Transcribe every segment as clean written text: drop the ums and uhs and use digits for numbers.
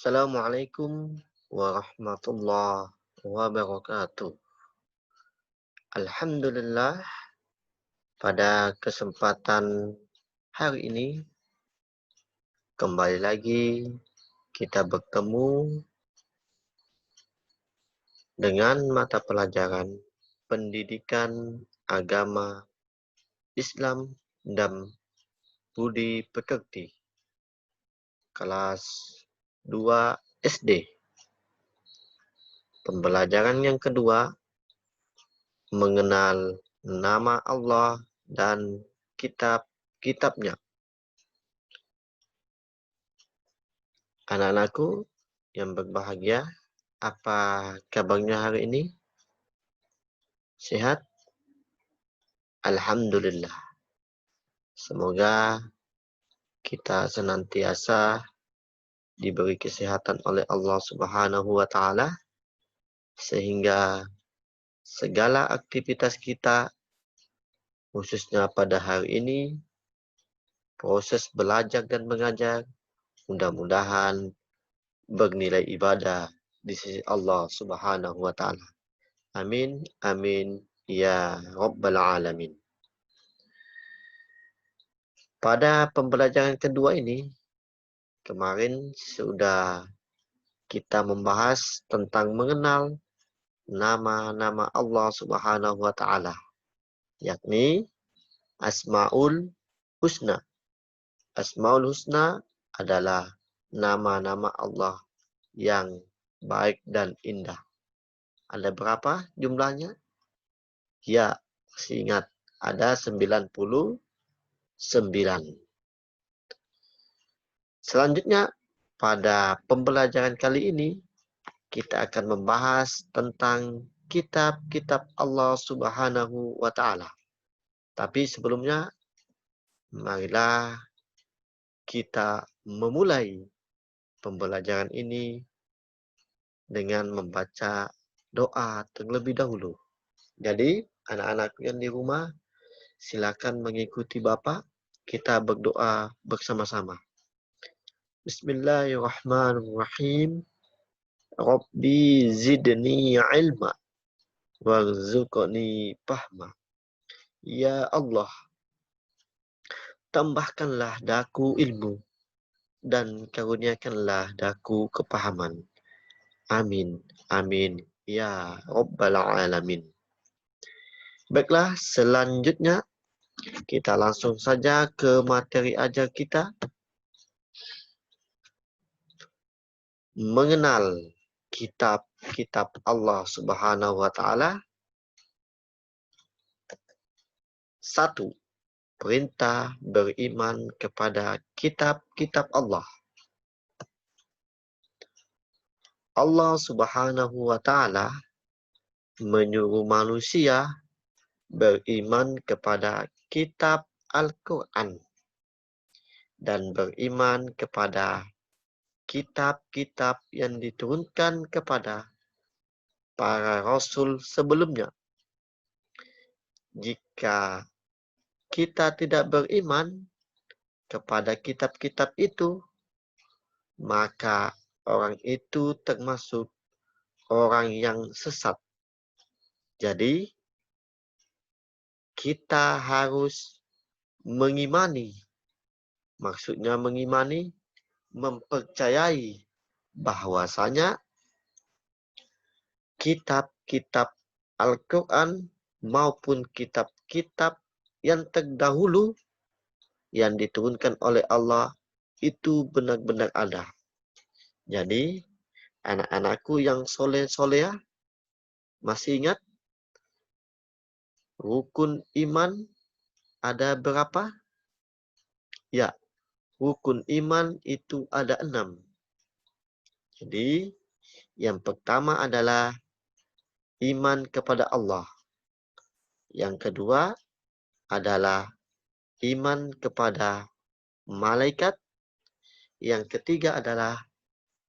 Assalamualaikum warahmatullahi wabarakatuh. Alhamdulillah, pada kesempatan hari ini kembali lagi kita bertemu dengan mata pelajaran pendidikan agama Islam dan budi pekerti kelas 2 SD. Pembelajaran yang kedua mengenal nama Allah dan kitab-kitabnya. Anak-anakku yang berbahagia, apa kabarnya hari ini? Sehat? Alhamdulillah. Semoga kita senantiasa diberi kesehatan oleh Allah Subhanahu wa taala sehingga segala aktivitas kita khususnya pada hari ini proses belajar dan mengajar mudah-mudahan bernilai ibadah di sisi Allah Subhanahu wa taala. Amin amin ya rabbal alamin. Pada pembelajaran kedua ini, kemarin sudah kita membahas tentang mengenal nama-nama Allah Subhanahu wa taala, yakni Asmaul Husna. Asmaul Husna adalah nama-nama Allah yang baik dan indah. Ada berapa jumlahnya? Ya, masih ingat, ada 99. Selanjutnya, pada pembelajaran kali ini, kita akan membahas tentang kitab-kitab Allah Subhanahu wa taala. Tapi sebelumnya, marilah kita memulai pembelajaran ini dengan membaca doa terlebih dahulu. Jadi, anak-anak yang di rumah, silakan mengikuti Bapak. Kita berdoa bersama-sama. Bismillahirrahmanirrahim. Rabbi zidni ilma warzuqni fahma. Ya Allah, tambahkanlah daku ilmu dan karuniakanlah daku kepahaman. Amin, amin, ya Rabbal alamin. Baiklah, selanjutnya kita langsung saja ke materi ajar kita. Mengenal kitab-kitab Allah Subhanahu wa taala. 1. Perintah beriman kepada kitab-kitab Allah. Allah Subhanahu wa taala menyuruh manusia beriman kepada kitab Al-Quran dan beriman kepada kitab-kitab yang diturunkan kepada para rasul sebelumnya. Jika kita tidak beriman kepada kitab-kitab itu, maka orang itu termasuk orang yang sesat. Jadi, kita harus mengimani. Maksudnya mengimani, mempercayai bahwasanya kitab-kitab Al-Quran maupun kitab-kitab yang terdahulu yang diturunkan oleh Allah itu benar-benar ada. Jadi, anak-anakku yang soleh-solehah, masih ingat rukun iman ada berapa? Ya, rukun iman itu ada 6. Jadi, yang pertama adalah iman kepada Allah. Yang kedua adalah iman kepada malaikat. Yang ketiga adalah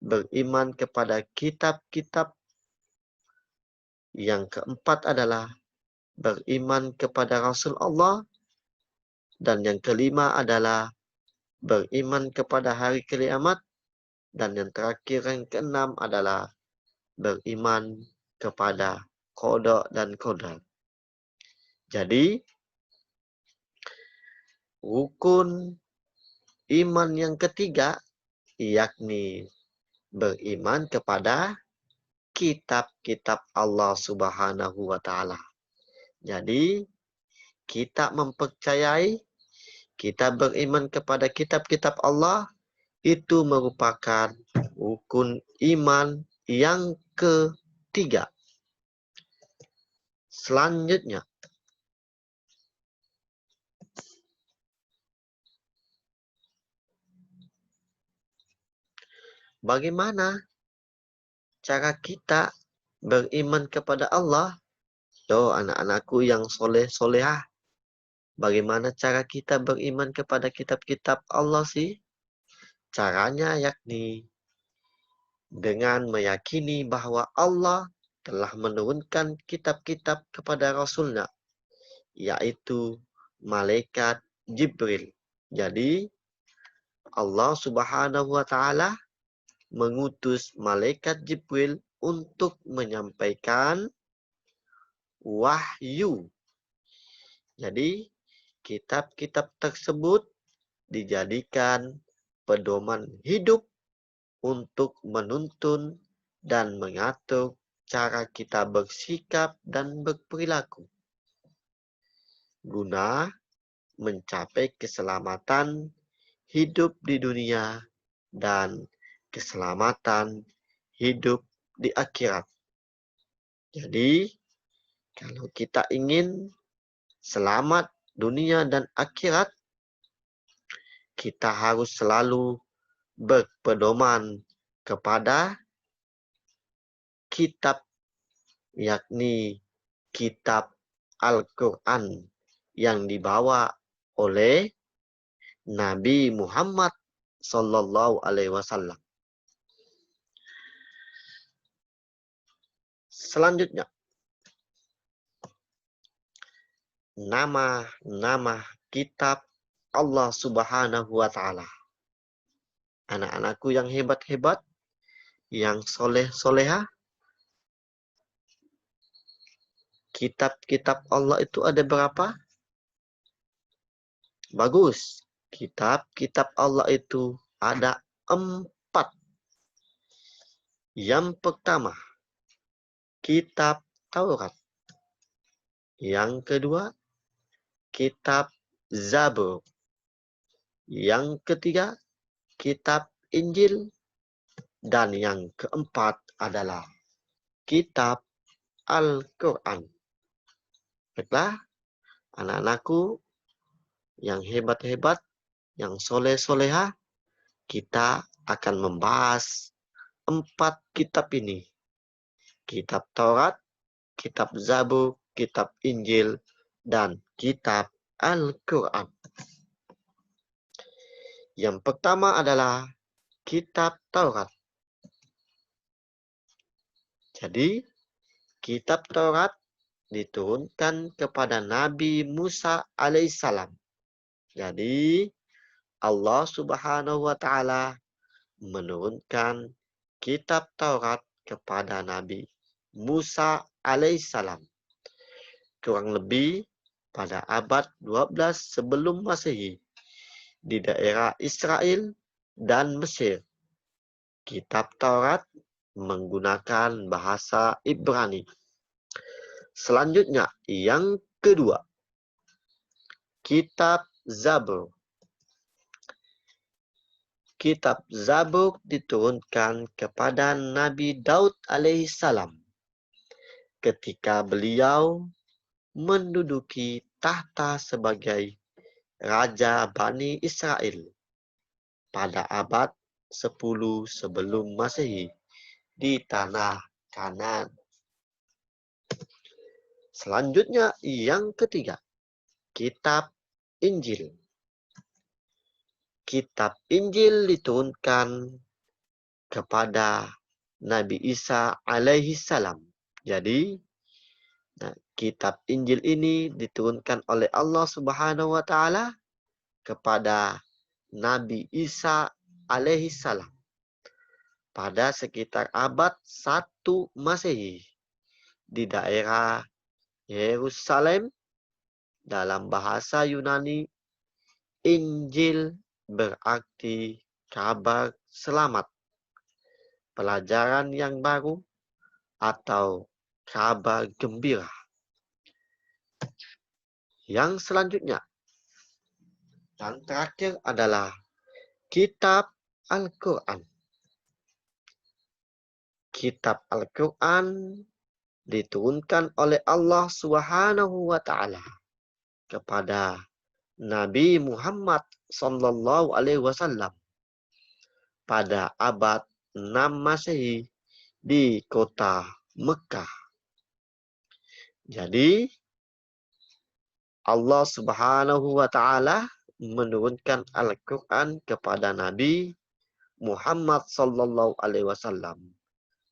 beriman kepada kitab-kitab. Yang keempat adalah beriman kepada Rasul Allah. Dan yang kelima adalah beriman kepada hari kiamat. Dan yang terakhir yang keenam adalah beriman kepada qada dan qadar. Jadi rukun iman yang ketiga yakni beriman kepada kitab-kitab Allah Subhanahu wa taala. Jadi kita mempercayai, kita beriman kepada kitab-kitab Allah itu merupakan rukun iman yang ketiga. Selanjutnya, bagaimana cara kita beriman kepada Allah? Yo, anak-anakku yang soleh-solehah, bagaimana cara kita beriman kepada kitab-kitab Allah sih? Caranya yakni dengan meyakini bahwa Allah telah menurunkan kitab-kitab kepada Rasulnya, yaitu malaikat Jibril. Jadi, Allah Subhanahu wa taala mengutus malaikat Jibril untuk menyampaikan wahyu. Jadi, kitab-kitab tersebut dijadikan pedoman hidup untuk menuntun dan mengatur cara kita bersikap dan berperilaku guna mencapai keselamatan hidup di dunia dan keselamatan hidup di akhirat. Jadi, kalau kita ingin selamat dunia dan akhirat, kita harus selalu berpedoman kepada kitab, yakni kitab Al-Quran yang dibawa oleh Nabi Muhammad Sallallahu Alaihi Wasallam. Selanjutnya, nama-nama kitab Allah Subhanahu wa taala. Anak-anakku yang hebat-hebat, yang soleh-solehah, kitab-kitab Allah itu ada berapa? Bagus. Kitab-kitab Allah itu ada 4. Yang pertama, kitab Taurat. Yang kedua, kitab Zabur. Yang ketiga, kitab Injil. Dan yang keempat adalah kitab Al-Quran. Baiklah, anak-anakku yang hebat-hebat, yang soleh-solehah, kita akan membahas 4 kitab ini. Kitab Taurat, kitab Zabur, kitab Injil, dan kitab Al-Quran. Yang pertama adalah kitab Taurat. Jadi, kitab Taurat diturunkan kepada Nabi Musa alaihissalam. Jadi, Allah Subhanahu wa taala menurunkan kitab Taurat kepada Nabi Musa alaihissalam. Kurang lebih pada abad 12 sebelum Masehi di daerah Israel dan Mesir. Kitab Taurat menggunakan bahasa Ibrani. Selanjutnya, yang kedua, kitab Zabur. Kitab Zabur diturunkan kepada Nabi Daud alaihissalam ketika beliau menduduki tahta sebagai Raja Bani Israel pada abad 10 sebelum Masehi di tanah Kanaan. Selanjutnya yang ketiga, kitab Injil. Kitab Injil diturunkan kepada Nabi Isa alaihissalam. Jadi, kitab Injil ini diturunkan oleh Allah Subhanahu wa taala kepada Nabi Isa alaihissalam. pada sekitar abad 1 Masehi di daerah Yerusalem. Dalam bahasa Yunani, Injil berarti kabar selamat, pelajaran yang baru, atau kabar gembira. Yang selanjutnya, yang terakhir adalah Kitab Al-Quran. Kitab Al-Quran diturunkan oleh Allah Subhanahu wa Ta'ala kepada Nabi Muhammad Sallallahu Alaihi Wasallam pada abad 6 Masehi di kota Mekah. Jadi Allah Subhanahu wa Ta'ala menurunkan Al-Quran kepada Nabi Muhammad Sallallahu Alaihi Wasallam.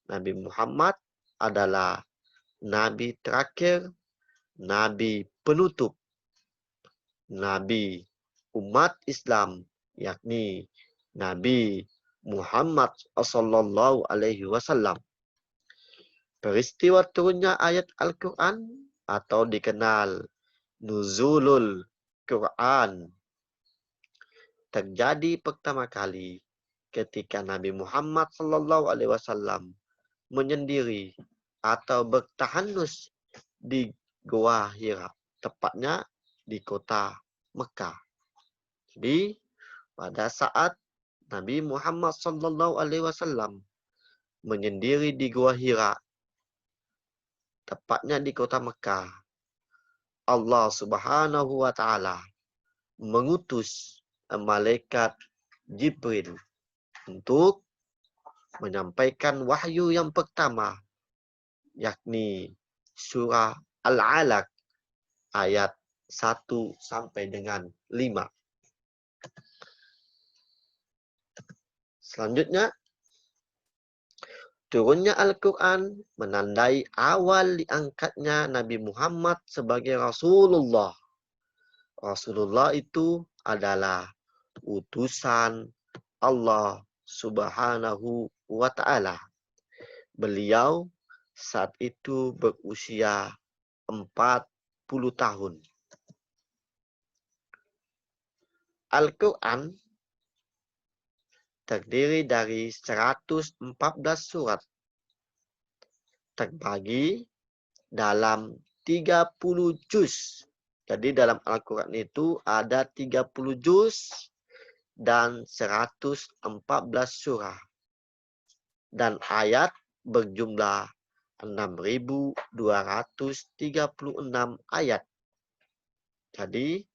Nabi Muhammad adalah Nabi terakhir, Nabi penutup, Nabi umat Islam, yakni Nabi Muhammad Sallallahu Alaihi Wasallam. Peristiwa turunnya ayat Al-Quran atau dikenal Nuzulul Quran terjadi pertama kali ketika Nabi Muhammad Sallallahu Alaihi Wasallam menyendiri atau bertahanus di Gua Hira, tepatnya di kota Mekah. Jadi pada saat Nabi Muhammad Sallallahu Alaihi Wasallam menyendiri di Gua Hira, tepatnya di kota Mekah, Allah Subhanahu wa Ta'ala mengutus malaikat Jibril untuk menyampaikan wahyu yang pertama, yakni surah Al-Alaq ayat 1 sampai dengan 5. Selanjutnya, turunnya Al-Quran menandai awal diangkatnya Nabi Muhammad sebagai Rasulullah. Rasulullah itu adalah utusan Allah Subhanahu wa Ta'ala. Beliau saat itu berusia 40 tahun. Al-Quran terdiri dari 114 surat, terbagi dalam 30 juz. Jadi dalam Al-Quran itu ada 30 juz dan 114 surah. Dan ayat berjumlah 6.236 ayat. Jadi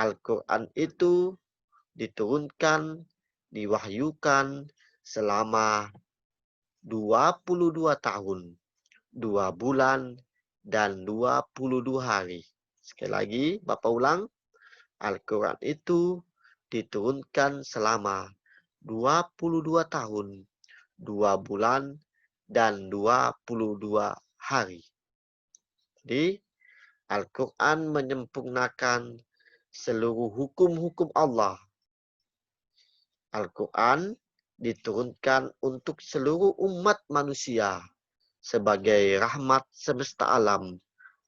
Al-Quran itu diturunkan, diwahyukan selama 22 tahun, 2 bulan, dan 22 hari. Sekali lagi, Bapak ulang. Al-Quran itu diturunkan selama 22 tahun, 2 bulan, dan 22 hari. Jadi, Al-Quran menyempurnakan seluruh hukum-hukum Allah. Al-Quran diturunkan untuk seluruh umat manusia sebagai rahmat semesta alam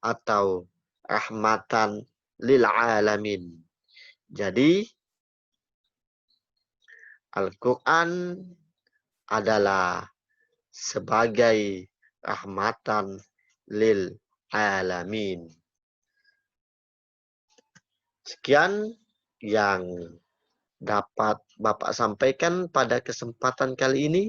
atau rahmatan lil alamin. Jadi, Al-Quran adalah sebagai rahmatan lil alamin. Sekian yang dapat Bapak sampaikan pada kesempatan kali ini.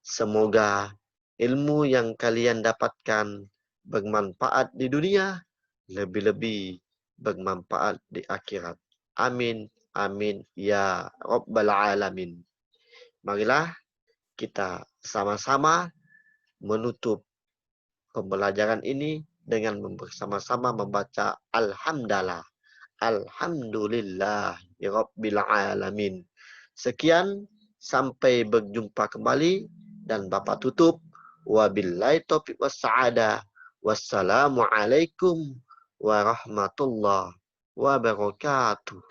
Semoga ilmu yang kalian dapatkan bermanfaat di dunia, lebih-lebih bermanfaat di akhirat. Amin, amin, ya Rabbal Alamin. Marilah kita sama-sama menutup pembelajaran ini dengan bersama-sama membaca Alhamdulillah. Alhamdulillah ya Rabbil Alamin. Sekian, sampai berjumpa kembali dan Bapak tutup. Wabillahi taufiq wassa'adah. Wassalamualaikum warahmatullahi wabarakatuh.